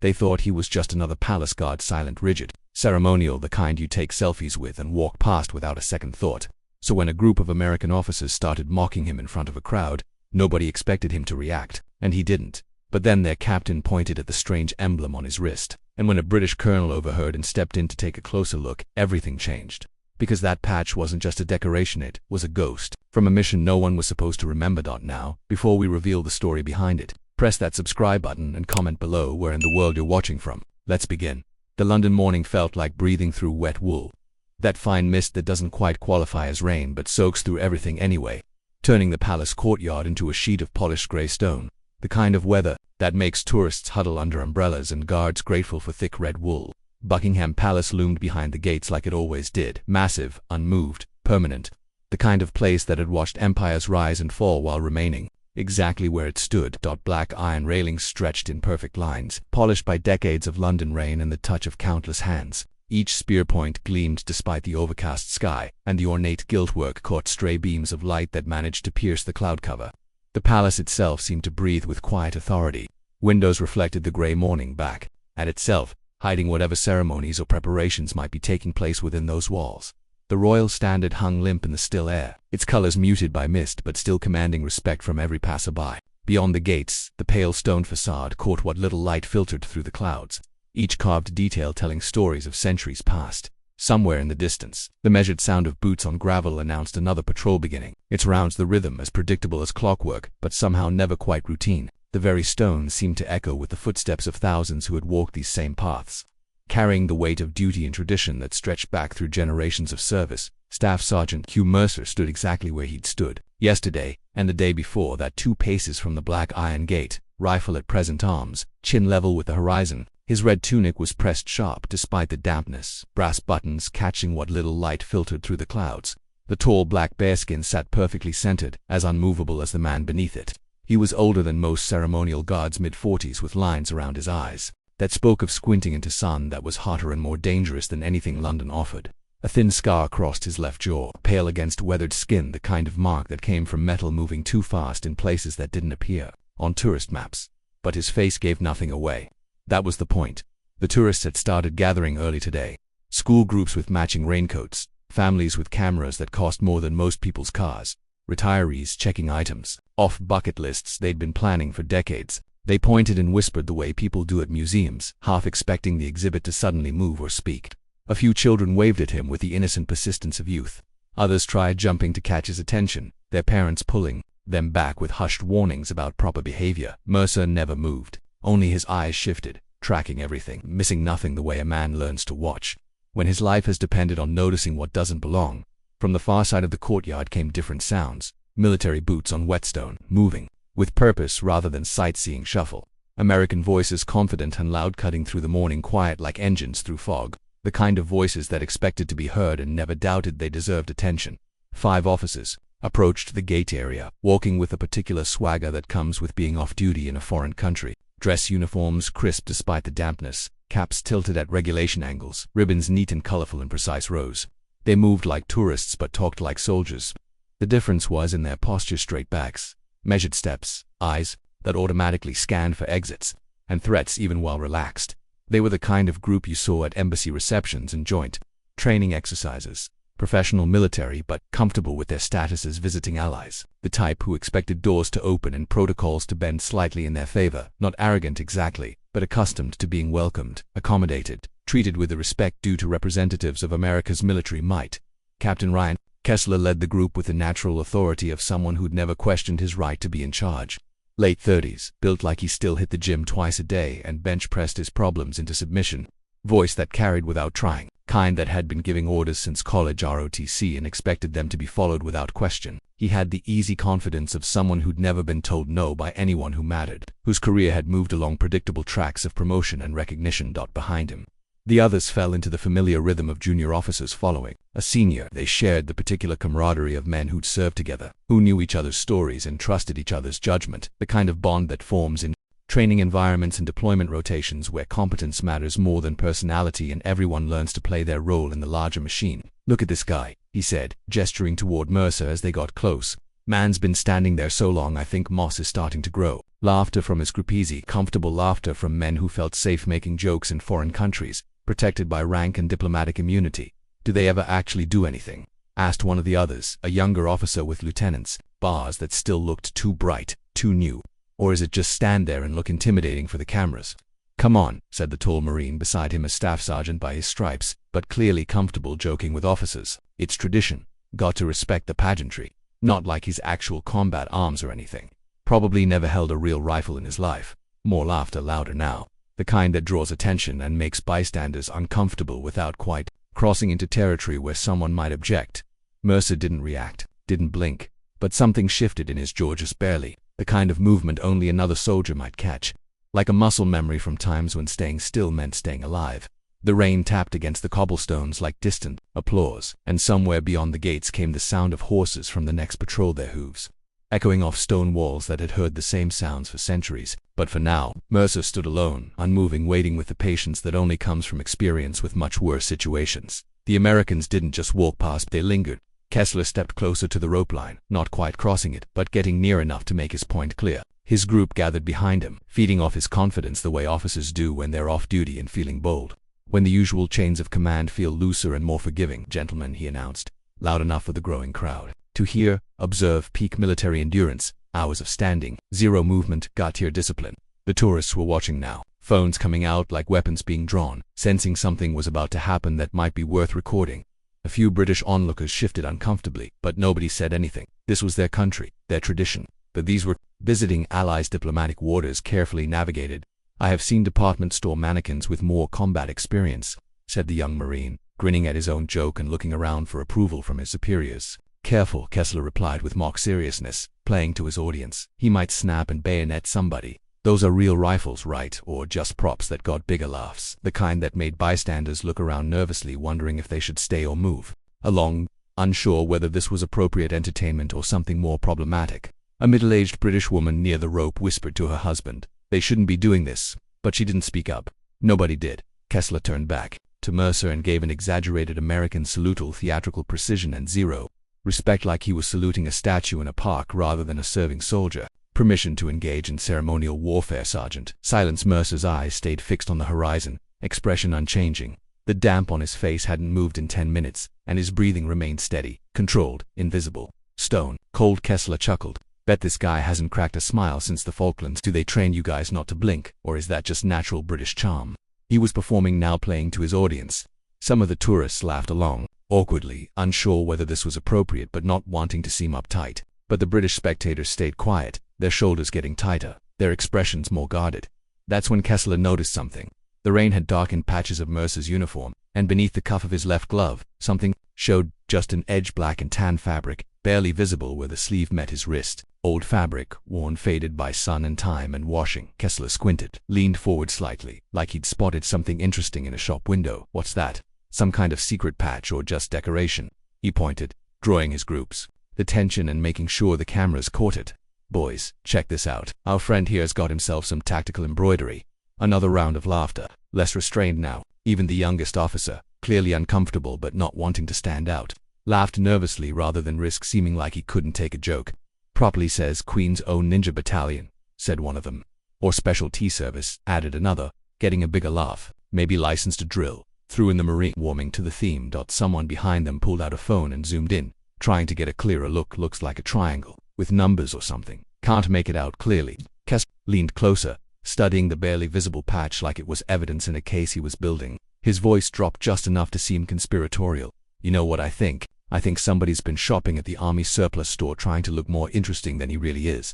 They thought he was just another palace guard, silent, rigid, ceremonial, the kind you take selfies with and walk past without a second thought. So when a group of American officers started mocking him in front of a crowd, nobody expected him to react, and he didn't. But then their captain pointed at the strange emblem on his wrist, and when a British colonel overheard and stepped in to take a closer look, everything changed. Because that patch wasn't just a decoration, it was a ghost from a mission no one was supposed to remember. Now, before we reveal the story behind it, press that subscribe button and comment below where in the world you're watching from. Let's begin. The London morning felt like breathing through wet wool. That fine mist that doesn't quite qualify as rain but soaks through everything anyway, turning the palace courtyard into a sheet of polished grey stone. The kind of weather that makes tourists huddle under umbrellas and guards grateful for thick red wool. Buckingham Palace loomed behind the gates like it always did, massive, unmoved, permanent. The kind of place that had watched empires rise and fall while remaining exactly where it stood. Black iron railings stretched in perfect lines, polished by decades of London rain and the touch of countless hands. Each spear point gleamed despite the overcast sky, and the ornate giltwork caught stray beams of light that managed to pierce the cloud cover. The palace itself seemed to breathe with quiet authority. Windows reflected the grey morning back at itself, hiding whatever ceremonies or preparations might be taking place within those walls. The royal standard hung limp in the still air, its colors muted by mist but still commanding respect from every passerby. Beyond the gates, the pale stone facade caught what little light filtered through the clouds, each carved detail telling stories of centuries past. Somewhere in the distance, the measured sound of boots on gravel announced another patrol beginning, its rounds the rhythm as predictable as clockwork, but somehow never quite routine. The very stones seemed to echo with the footsteps of thousands who had walked these same paths, carrying the weight of duty and tradition that stretched back through generations of service. Staff Sergeant Hugh Mercer stood exactly where he'd stood yesterday and the day before, that 2 paces from the black iron gate, rifle at present arms, chin level with the horizon. His red tunic was pressed sharp despite the dampness, brass buttons catching what little light filtered through the clouds. The tall black bearskin sat perfectly centered, as unmovable as the man beneath it. He was older than most ceremonial guards, mid-40s, with lines around his eyes that spoke of squinting into sun that was hotter and more dangerous than anything London offered. A thin scar crossed his left jaw, pale against weathered skin, the kind of mark that came from metal moving too fast in places that didn't appear on tourist maps. But his face gave nothing away. That was the point. The tourists had started gathering early today. School groups with matching raincoats, families with cameras that cost more than most people's cars, retirees checking items off bucket lists they'd been planning for decades. They pointed and whispered the way people do at museums, half expecting the exhibit to suddenly move or speak. A few children waved at him with the innocent persistence of youth. Others tried jumping to catch his attention, their parents pulling them back with hushed warnings about proper behavior. Mercer never moved. Only his eyes shifted, tracking everything, missing nothing, the way a man learns to watch when his life has depended on noticing what doesn't belong. From the far side of the courtyard came different sounds. Military boots on whetstone, moving with purpose rather than sightseeing shuffle. American voices, confident and loud, cutting through the morning quiet like engines through fog. The kind of voices that expected to be heard and never doubted they deserved attention. 5 officers approached the gate area, walking with a particular swagger that comes with being off duty in a foreign country. Dress uniforms crisp despite the dampness, caps tilted at regulation angles, ribbons neat and colorful in precise rows. They moved like tourists but talked like soldiers. The difference was in their posture, straight backs, measured steps, eyes that automatically scanned for exits and threats even while relaxed. They were the kind of group you saw at embassy receptions and joint training exercises. Professional military but comfortable with their status as visiting allies. The type who expected doors to open and protocols to bend slightly in their favor. Not arrogant exactly, but accustomed to being welcomed, accommodated, treated with the respect due to representatives of America's military might. Captain Ryan Kessler led the group with the natural authority of someone who'd never questioned his right to be in charge. Late 30s, built like he still hit the gym twice a day and bench pressed his problems into submission. Voice that carried without trying, kind that had been giving orders since college ROTC and expected them to be followed without question. He had the easy confidence of someone who'd never been told no by anyone who mattered, whose career had moved along predictable tracks of promotion and recognition. Behind him, the others fell into the familiar rhythm of junior officers following a senior. They shared the particular camaraderie of men who'd served together, who knew each other's stories and trusted each other's judgment, the kind of bond that forms in training environments and deployment rotations where competence matters more than personality and everyone learns to play their role in the larger machine. "Look at this guy," he said, gesturing toward Mercer as they got close. "Man's been standing there so long I think moss is starting to grow." Laughter from his group, easy, comfortable laughter from men who felt safe making jokes in foreign countries, protected by rank and diplomatic immunity. Do they ever actually do anything? Asked one of the others, a younger officer with lieutenant's bars that still looked too bright, too new. Or is it just stand there and look intimidating for the cameras? Come on, said the tall Marine beside him, a staff sergeant by his stripes, but clearly comfortable joking with officers. It's tradition. Got to respect the pageantry. Not like he's actual combat arms or anything. Probably never held a real rifle in his life. More laughter, louder now. The kind that draws attention and makes bystanders uncomfortable without quite crossing into territory where someone might object. Mercer didn't react, didn't blink, but something shifted in his jaw just barely, the kind of movement only another soldier might catch, like a muscle memory from times when staying still meant staying alive. The rain tapped against the cobblestones like distant applause, and somewhere beyond the gates came the sound of horses from the next patrol, their hooves echoing off stone walls that had heard the same sounds for centuries. But for now, Mercer stood alone, unmoving, waiting with the patience that only comes from experience with much worse situations. The Americans didn't just walk past, they lingered. Kessler stepped closer to the rope line, not quite crossing it, but getting near enough to make his point clear. His group gathered behind him, feeding off his confidence the way officers do when they're off duty and feeling bold. When the usual chains of command feel looser and more forgiving, gentlemen, he announced, loud enough for the growing crowd to hear. Observe peak military endurance, hours of standing, zero movement, God-tier discipline. The tourists were watching now, phones coming out like weapons being drawn, sensing something was about to happen that might be worth recording. A few British onlookers shifted uncomfortably, but nobody said anything. This was their country, their tradition. But these were visiting allies' diplomatic waters, carefully navigated. I have seen department store mannequins with more combat experience, said the young Marine, grinning at his own joke and looking around for approval from his superiors. Careful, Kessler replied with mock seriousness, playing to his audience. He might snap and bayonet somebody. Those are real rifles, right? Or just props that got bigger laughs, the kind that made bystanders look around nervously, wondering if they should stay or move along, unsure whether this was appropriate entertainment or something more problematic. A middle-aged British woman near the rope whispered to her husband, "They shouldn't be doing this," but she didn't speak up. Nobody did. Kessler turned back to Mercer and gave an exaggerated American salutal, theatrical precision and zero respect, like he was saluting a statue in a park rather than a serving soldier. "Permission to engage in ceremonial warfare, Sergeant." Silence. Mercer's eyes stayed fixed on the horizon, expression unchanging. The damp on his face hadn't moved in 10 minutes, and his breathing remained steady, controlled, invisible. Stone cold. Kessler chuckled. Bet this guy hasn't cracked a smile since the Falklands. Do they train you guys not to blink, or is that just natural British charm? He was performing now, playing to his audience. Some of the tourists laughed along, awkwardly, unsure whether this was appropriate but not wanting to seem uptight. But the British spectators stayed quiet, their shoulders getting tighter, their expressions more guarded. That's when Kessler noticed something. The rain had darkened patches of Mercer's uniform, and beneath the cuff of his left glove, something showed, just an edge, black and tan fabric, barely visible where the sleeve met his wrist. Old fabric, worn, faded by sun and time and washing. Kessler squinted, leaned forward slightly, like he'd spotted something interesting in a shop window. "What's that? Some kind of secret patch or just decoration?" He pointed, drawing his groups, the tension and making sure the cameras caught it. "Boys, check this out. Our friend here's got himself some tactical embroidery." Another round of laughter, less restrained now. Even the youngest officer, clearly uncomfortable but not wanting to stand out, laughed nervously rather than risk seeming like he couldn't take a joke. "Properly says Queen's Own Ninja Battalion," said one of them. "Or Special Tea Service," added another, getting a bigger laugh. "Maybe licensed to drill." Threw in the Marine, warming to the theme. Someone behind them pulled out a phone and zoomed in, trying to get a clearer look. "Looks like a triangle, with numbers or something. Can't make it out clearly." Kessler leaned closer, studying the barely visible patch like it was evidence in a case he was building. His voice dropped just enough to seem conspiratorial. "You know what I think? I think somebody's been shopping at the army surplus store trying to look more interesting than he really is."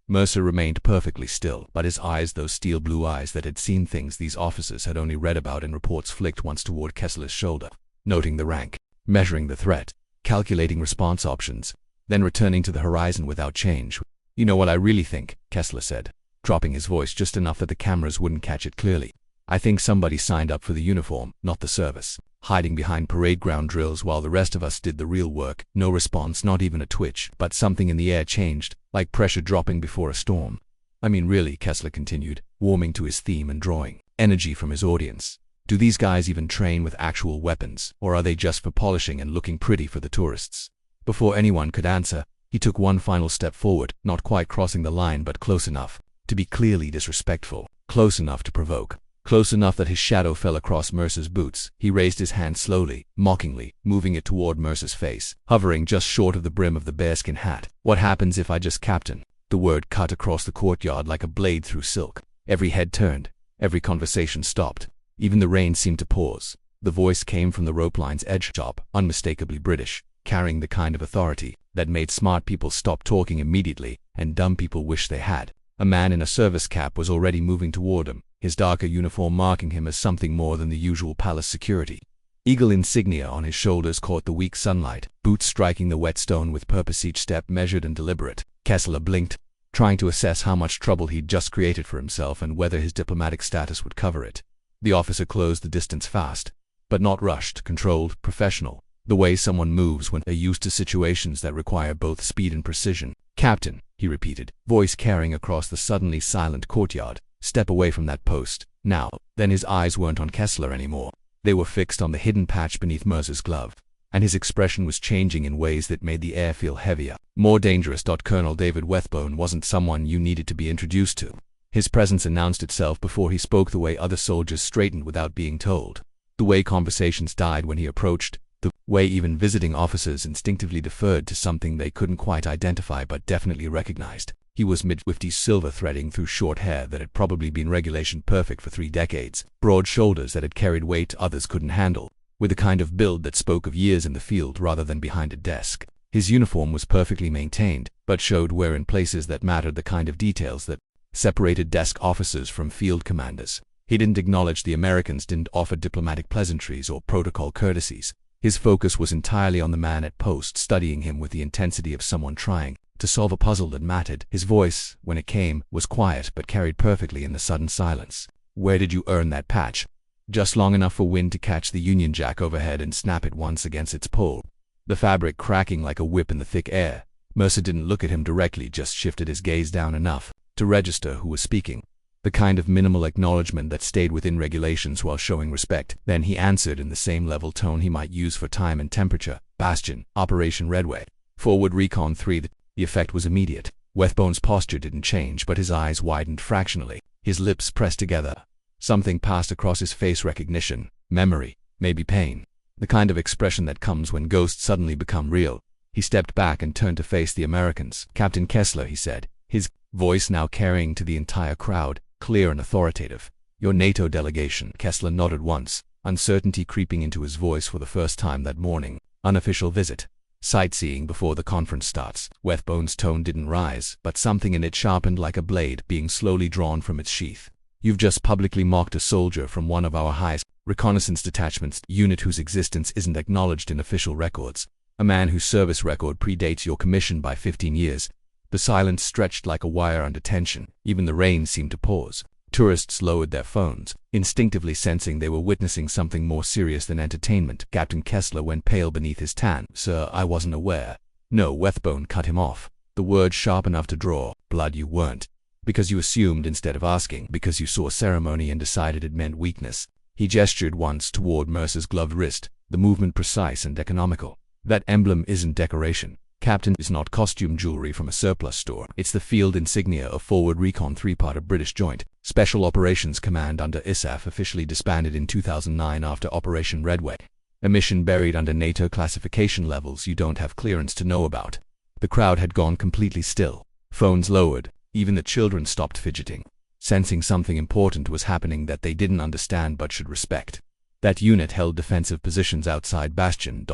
Mercer remained perfectly still, but his eyes, those steel blue eyes that had seen things these officers had only read about in reports, flicked once toward Kessler's shoulder, noting the rank, measuring the threat, calculating response options, then returning to the horizon without change. "You know what I really think?" Kessler said, dropping his voice just enough that the cameras wouldn't catch it clearly. "I think somebody signed up for the uniform, not the service, hiding behind parade ground drills while the rest of us did the real work." No response, not even a twitch, but something in the air changed, like pressure dropping before a storm. "I mean really," Kessler continued, warming to his theme and drawing energy from his audience. "Do these guys even train with actual weapons, or are they just for polishing and looking pretty for the tourists?" Before anyone could answer, he took one final step forward, not quite crossing the line but close enough. to be clearly disrespectful, close enough to provoke, close enough that his shadow fell across Mercer's boots. He raised his hand slowly, mockingly, moving it toward Mercer's face, hovering just short of the brim of the bearskin hat. What happens if I just captain? The word cut across the courtyard like a blade through silk. Every head turned. Every conversation stopped. Even the rain seemed to pause. The voice came from the rope line's edge, sharp, unmistakably British, carrying the kind of authority that made smart people stop talking immediately and dumb people wish they had. A man in a service cap was already moving toward him, his darker uniform marking him as something more than the usual palace security. Eagle insignia on his shoulders caught the weak sunlight, boots striking the wet stone with purpose, each step measured and deliberate. Kessler blinked, trying to assess how much trouble he'd just created for himself and whether his diplomatic status would cover it. The officer closed the distance fast, but not rushed, controlled, professional, the way someone moves when they're used to situations that require both speed and precision. "Captain," he repeated, voice carrying across the suddenly silent courtyard. "Step away from that post, now." Then his eyes weren't on Kessler anymore. They were fixed on the hidden patch beneath Mercer's glove, and his expression was changing in ways that made the air feel heavier, more dangerous. Colonel David Wethbone wasn't someone you needed to be introduced to. His presence announced itself before he spoke, the way other soldiers straightened without being told, the way conversations died when he approached, the way even visiting officers instinctively deferred to something they couldn't quite identify but definitely recognized. He was mid-50s, silver threading through short hair that had probably been regulation perfect for 3 decades, broad shoulders that had carried weight others couldn't handle, with a kind of build that spoke of years in the field rather than behind a desk. His uniform was perfectly maintained, but showed wear in places that mattered, the kind of details that separated desk officers from field commanders. He didn't acknowledge the Americans, didn't offer diplomatic pleasantries or protocol courtesies. His focus was entirely on the man at post, studying him with the intensity of someone trying to solve a puzzle that mattered. His voice, when it came, was quiet but carried perfectly in the sudden silence. "Where did you earn that patch?" "Just long enough for wind to catch the Union Jack overhead and snap it once against its pole." The fabric cracking like a whip in the thick air. Mercer didn't look at him directly, just shifted his gaze down enough to register who was speaking. The kind of minimal acknowledgement that stayed within regulations while showing respect. Then he answered in the same level tone he might use for time and temperature. "Bastion, Operation Redway. Forward Recon 3. The effect was immediate. Wethbone's posture didn't change, but his eyes widened fractionally. His lips pressed together. Something passed across his face, recognition, memory, maybe pain. The kind of expression that comes when ghosts suddenly become real. He stepped back and turned to face the Americans. "Captain Kessler," he said, his voice now carrying to the entire crowd, clear and authoritative. "Your NATO delegation." Kessler nodded once, uncertainty creeping into his voice for the first time that morning. "Unofficial visit. Sightseeing before the conference starts." Wethbone's tone didn't rise, but something in it sharpened like a blade being slowly drawn from its sheath. "You've just publicly mocked a soldier from one of our highest reconnaissance detachments, unit whose existence isn't acknowledged in official records. A man whose service record predates your commission by 15 years. The silence stretched like a wire under tension. Even the rain seemed to pause. Tourists lowered their phones, instinctively sensing they were witnessing something more serious than entertainment. Captain Kessler went pale beneath his tan. "Sir, I wasn't aware." "No," Wethbone cut him off, the word sharp enough to draw blood. "You weren't. Because you assumed instead of asking. Because you saw ceremony and decided it meant weakness." He gestured once toward Mercer's gloved wrist, the movement precise and economical. "That emblem isn't decoration. Captain, is not costume jewelry from a surplus store. It's the field insignia of Forward Recon 3, part of British Joint Special Operations Command under ISAF, officially disbanded in 2009 after Operation Redway. A mission buried under NATO classification levels you don't have clearance to know about." The crowd had gone completely still. Phones lowered. Even the children stopped fidgeting, sensing something important was happening that they didn't understand but should respect. That unit held defensive positions outside Bastion...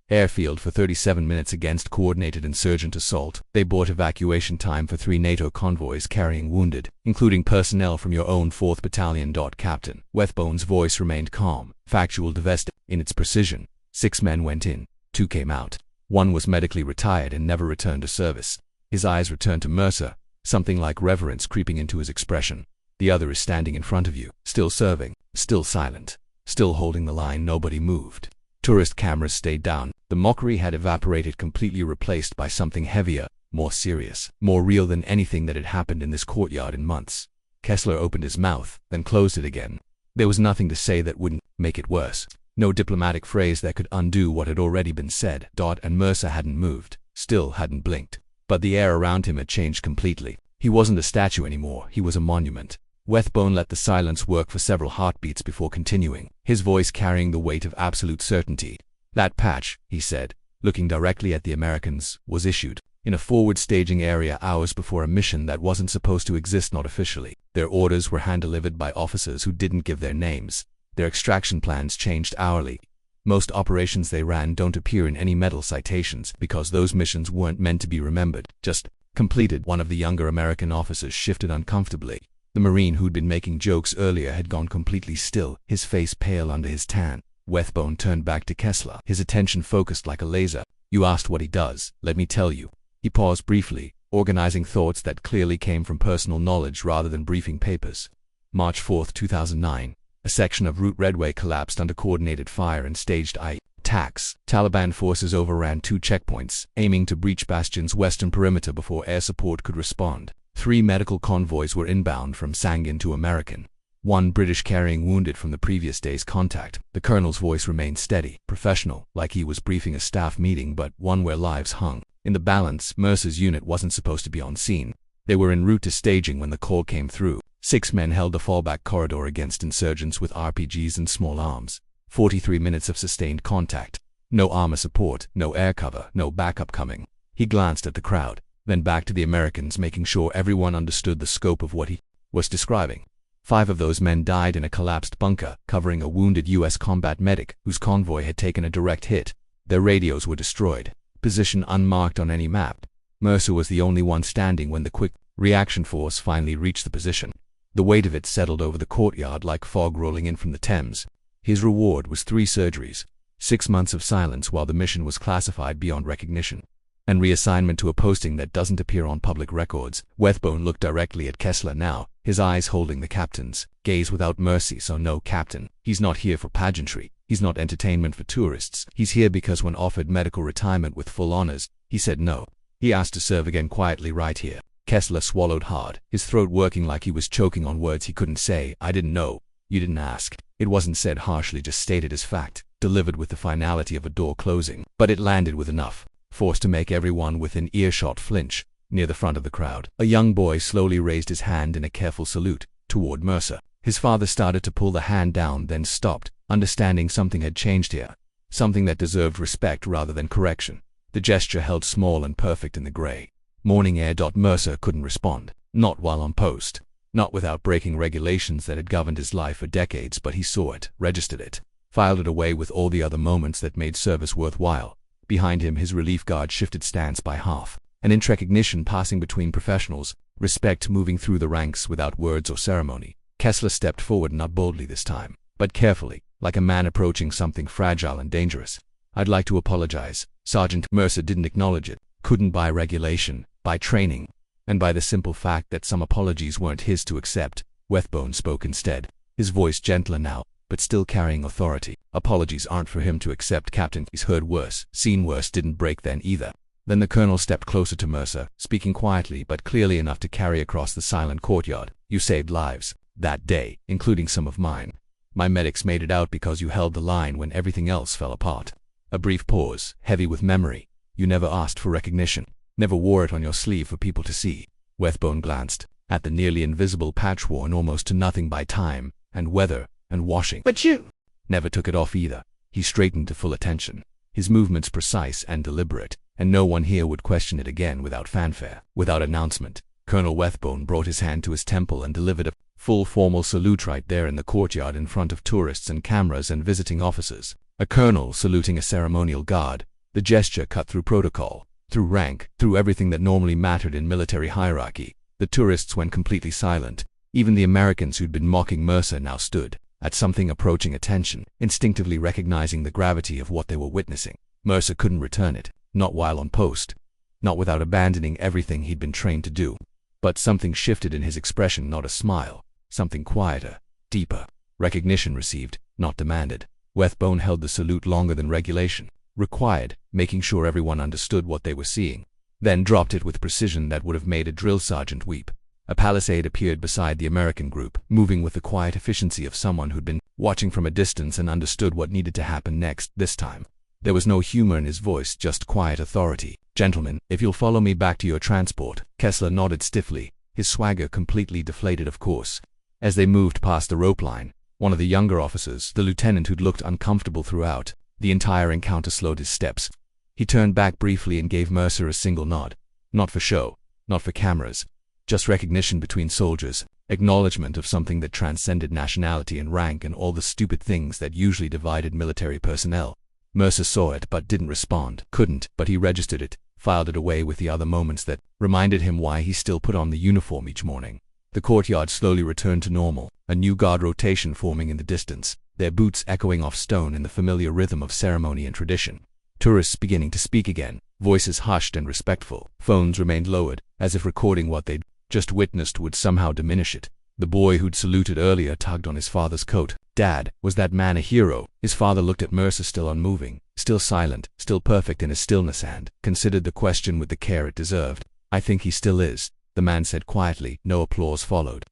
airfield for 37 minutes against coordinated insurgent assault. They bought evacuation time for 3 NATO convoys carrying wounded, including personnel from your own 4th Battalion. Captain. Wethbone's voice remained calm, factual, divested in its precision. 6 men went in, 2 came out. 1 was medically retired and never returned to service. His eyes returned to Mercer, something like reverence creeping into his expression. "The other is standing in front of you, still serving, still silent, still holding the line." Nobody moved. Tourist cameras stayed down. The mockery had evaporated, completely replaced by something heavier, more serious, more real than anything that had happened in this courtyard in months. Kessler opened his mouth, then closed it again. There was nothing to say that wouldn't make it worse. No diplomatic phrase that could undo what had already been said. And Mercer hadn't moved, still hadn't blinked. But the air around him had changed completely. He wasn't a statue anymore, he was a monument. Wethbone let the silence work for several heartbeats before continuing, his voice carrying the weight of absolute certainty. That patch, he said, looking directly at the Americans, was issued in a forward staging area hours before a mission that wasn't supposed to exist, not officially. Their orders were hand-delivered by officers who didn't give their names. Their extraction plans changed hourly. Most operations they ran don't appear in any medal citations because those missions weren't meant to be remembered, just completed. One of the younger American officers shifted uncomfortably. The Marine who'd been making jokes earlier had gone completely still, his face pale under his tan. Wethbone turned back to Kessler, his attention focused like a laser. You asked what he does, let me tell you. He paused briefly, organizing thoughts that clearly came from personal knowledge rather than briefing papers. March 4, 2009. A section of Route Redway collapsed under coordinated fire and staged attacks. Taliban forces overran 2 checkpoints, aiming to breach Bastion's western perimeter before air support could respond. 3 medical convoys were inbound from Sangin to American. 1 British carrying wounded from the previous day's contact. The colonel's voice remained steady, professional, like he was briefing a staff meeting, but one where lives hung. In the balance, Mercer's unit wasn't supposed to be on scene. They were en route to staging when the call came through. 6 men held the fallback corridor against insurgents with RPGs and small arms. 43 minutes of sustained contact. No armor support, no air cover, no backup coming. He glanced at the crowd, then back to the Americans, making sure everyone understood the scope of what he was describing. 5 of those men died in a collapsed bunker, covering a wounded U.S. combat medic whose convoy had taken a direct hit. Their radios were destroyed. Position unmarked on any map. Mercer was the only one standing when the quick reaction force finally reached the position. The weight of it settled over the courtyard like fog rolling in from the Thames. His reward was 3 surgeries, 6 months of silence while the mission was classified beyond recognition, and reassignment to a posting that doesn't appear on public records. Wethbone looked directly at Kessler now, his eyes holding the captain's gaze without mercy. So no, Captain, he's not here for pageantry. He's not entertainment for tourists. He's here because when offered medical retirement with full honors, he said no. He asked to serve again quietly right here. Kessler swallowed hard, his throat working like he was choking on words he couldn't say. I didn't know. You didn't ask. It wasn't said harshly, just stated as fact, delivered with the finality of a door closing. But it landed with enough force to make everyone within earshot flinch. Near the front of the crowd, a young boy slowly raised his hand in a careful salute toward Mercer. His father started to pull the hand down, then stopped, understanding something had changed here, something that deserved respect rather than correction. The gesture held small and perfect in the gray morning air. Mercer couldn't respond, not while on post, not without breaking regulations that had governed his life for decades, but he saw it, registered it, filed it away with all the other moments that made service worthwhile. Behind him, his relief guard shifted stance by half, an inch recognition passing between professionals, respect moving through the ranks without words or ceremony. Kessler stepped forward, not boldly this time, but carefully, like a man approaching something fragile and dangerous. I'd like to apologize, Sergeant. Mercer didn't acknowledge it, couldn't, by regulation, by training, and by the simple fact that some apologies weren't his to accept. Wethbone spoke instead, his voice gentler now, but still carrying authority. Apologies aren't for him to accept, Captain. He's heard worse, seen worse, didn't break then either. Then the colonel stepped closer to Mercer, speaking quietly but clearly enough to carry across the silent courtyard. You saved lives that day, including some of mine. My medics made it out because you held the line when everything else fell apart. A brief pause, heavy with memory. You never asked for recognition, never wore it on your sleeve for people to see. Wethbone glanced at the nearly invisible patch worn almost to nothing by time and weather and washing. But you never took it off either. He straightened to full attention, his movements precise and deliberate, and no one here would question it again without fanfare, without announcement. Colonel Wethbone brought his hand to his temple and delivered a full formal salute right there in the courtyard in front of tourists and cameras and visiting officers. A colonel saluting a ceremonial guard. The gesture cut through protocol, through rank, through everything that normally mattered in military hierarchy. The tourists went completely silent. Even the Americans who'd been mocking Mercer now stood at something approaching attention, instinctively recognizing the gravity of what they were witnessing. Mercer couldn't return it, not while on post, not without abandoning everything he'd been trained to do. But something shifted in his expression, not a smile, something quieter, deeper. Recognition received, not demanded. Wethbone held the salute longer than regulation required, making sure everyone understood what they were seeing, then dropped it with precision that would have made a drill sergeant weep. A palisade appeared beside the American group, moving with the quiet efficiency of someone who'd been watching from a distance and understood what needed to happen next. This time, there was no humor in his voice, just quiet authority. Gentlemen, if you'll follow me back to your transport. Kessler nodded stiffly, his swagger completely deflated of course. As they moved past the rope line, one of the younger officers, the lieutenant who'd looked uncomfortable throughout the entire encounter, slowed his steps. He turned back briefly and gave Mercer a single nod. Not for show, not for cameras, just recognition between soldiers, acknowledgement of something that transcended nationality and rank and all the stupid things that usually divided military personnel. Mercer saw it but didn't respond. Couldn't, but he registered it, filed it away with the other moments that reminded him why he still put on the uniform each morning. The courtyard slowly returned to normal, a new guard rotation forming in the distance, their boots echoing off stone in the familiar rhythm of ceremony and tradition. Tourists beginning to speak again, voices hushed and respectful. Phones remained lowered, as if recording what they'd just witnessed would somehow diminish it. The boy who'd saluted earlier tugged on his father's coat. Dad, was that man a hero? His father looked at Mercer, still unmoving, still silent, still perfect in his stillness, and considered the question with the care it deserved. I think he still is, the man said quietly. No applause followed.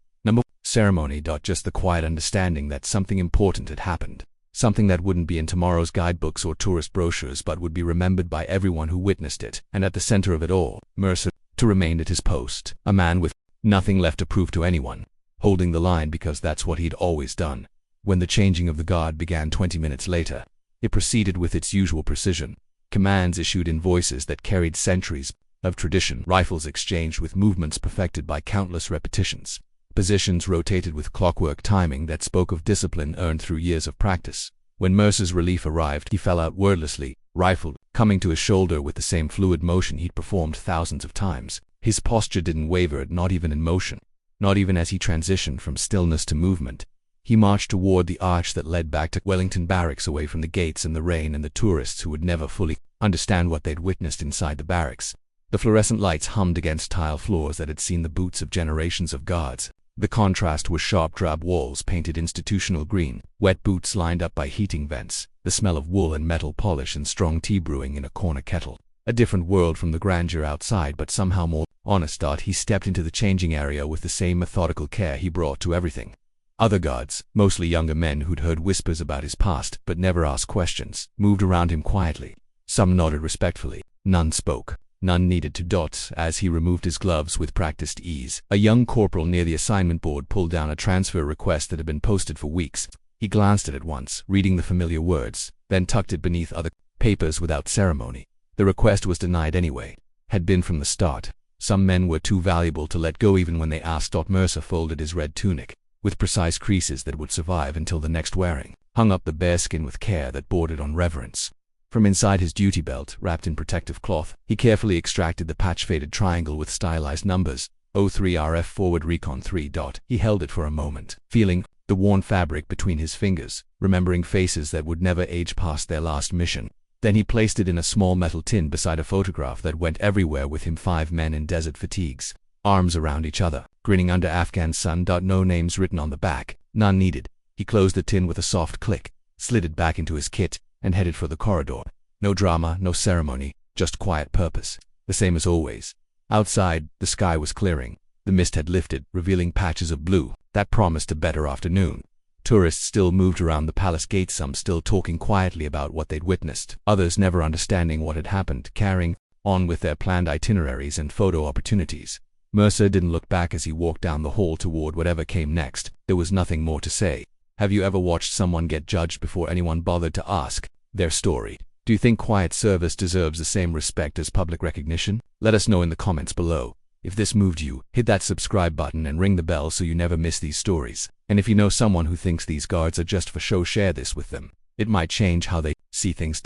Ceremony. Just the quiet understanding that something important had happened. Something that wouldn't be in tomorrow's guidebooks or tourist brochures but would be remembered by everyone who witnessed it. And at the center of it all, Mercer remained at his post, a man with nothing left to prove to anyone, holding the line because that's what he'd always done. When the changing of the guard began 20 minutes later, it proceeded with its usual precision. Commands issued in voices that carried centuries of tradition, rifles exchanged with movements perfected by countless repetitions. Positions rotated with clockwork timing that spoke of discipline earned through years of practice. When Mercer's relief arrived, he fell out wordlessly, rifle coming to his shoulder with the same fluid motion he'd performed thousands of times. His posture didn't waver, not even in motion, not even as he transitioned from stillness to movement. He marched toward the arch that led back to Wellington Barracks, away from the gates and the rain and the tourists who would never fully understand what they'd witnessed inside the barracks. The fluorescent lights hummed against tile floors that had seen the boots of generations of guards. The contrast was sharp drab walls painted institutional green, wet boots lined up by heating vents, the smell of wool and metal polish and strong tea brewing in a corner kettle. A different world from the grandeur outside, but somehow more honest. He stepped into the changing area with the same methodical care he brought to everything. Other guards, mostly younger men who'd heard whispers about his past but never asked questions, moved around him quietly. Some nodded respectfully. None spoke. None needed to. As he removed his gloves with practiced ease, a young corporal near the assignment board pulled down a transfer request that had been posted for weeks. He glanced at it once, reading the familiar words, then tucked it beneath other papers without ceremony. The request was denied anyway. Had been from the start. Some men were too valuable to let go even when they asked. Mercer folded his red tunic, with precise creases that would survive until the next wearing, hung up the bearskin with care that bordered on reverence. From inside his duty belt, wrapped in protective cloth, he carefully extracted the patch-faded triangle with stylized numbers, 03RF Forward Recon 3. He held it for a moment, feeling the worn fabric between his fingers, remembering faces that would never age past their last mission. Then he placed it in a small metal tin beside a photograph that went everywhere with him: 5 men in desert fatigues, arms around each other, grinning under Afghan sun. No names written on the back, none needed. He closed the tin with a soft click, slid it back into his kit, and headed for the corridor. No drama, no ceremony, just quiet purpose, the same as always. Outside, the sky was clearing. The mist had lifted, revealing patches of blue that promised a better afternoon. Tourists still moved around the palace gates, some still talking quietly about what they'd witnessed, others never understanding what had happened, carrying on with their planned itineraries and photo opportunities. Mercer didn't look back as he walked down the hall toward whatever came next. There was nothing more to say. Have you ever watched someone get judged before anyone bothered to ask their story? Do you think quiet service deserves the same respect as public recognition? Let us know in the comments below. If this moved you, hit that subscribe button and ring the bell so you never miss these stories. And if you know someone who thinks these guards are just for show, share this with them. It might change how they see things.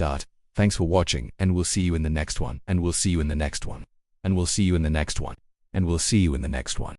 Thanks for watching, and we'll see you in the next one, and we'll see you in the next one, and we'll see you in the next one, and we'll see you in the next one.